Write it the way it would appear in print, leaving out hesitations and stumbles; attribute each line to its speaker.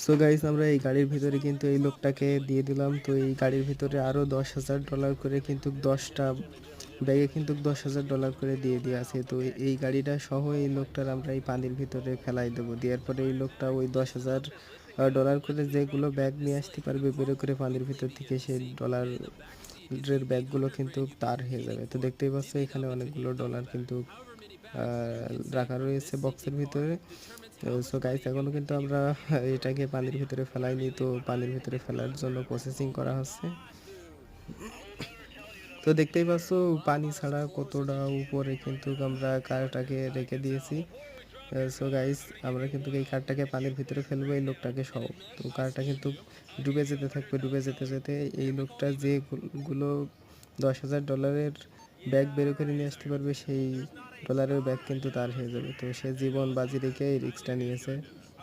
Speaker 1: So guys, আমরা এই গাড়ির ভিতরে কিন্তু এই লোকটাকে দিয়ে দিলাম। তো এই গাড়ির ভিতরে আরও $10,000 করে কিন্তু 10টা ব্যাগে কিন্তু $10,000 করে দিয়ে দেওয়া আছে। তো এই গাড়িটা সহ এই লোকটার আমরা এই পানির ভিতরে ফেলাই দেবো। দেওয়ার পরে এই লোকটা ওই $10,000 করে যেগুলো ব্যাগ নিয়ে আসতে পারবে বের করে পানির ভিতর থেকে, সেই ডলারের ব্যাগগুলো কিন্তু তার হয়ে যাবে। তো দেখতেই পাচ্ছ এখানে অনেকগুলো ডলার কিন্তু রাখা রয়েছে বক্সের ভিতরে। সো গাইস, এখনও কিন্তু আমরা এটাকে পানির ভিতরে ফেলাইনি। তো পানির ভিতরে ফেলার জন্য প্রসেসিং করা হচ্ছে। তো দেখতেই পাচ্ছ পানি ছাড়া কতটা উপরে কিন্তু আমরা কারটাকে রেখে দিয়েছি। সো গাইস, আমরা কিন্তু এই কারটাকে পানির ভিতরে ফেলবো এই লোকটাকে সহ। তো কারটা কিন্তু ডুবে যেতে থাকবে, ডুবে যেতে যেতে এই লোকটা যেগুলো $10,000 ব্যাগ বের করে নিয়ে আসতে পারবে, সেই ডলারের ব্যাগ কিন্তু তার হয়ে যাবে। তো সে জীবন বাজি রেখে এই রিস্কটা নিয়েছে।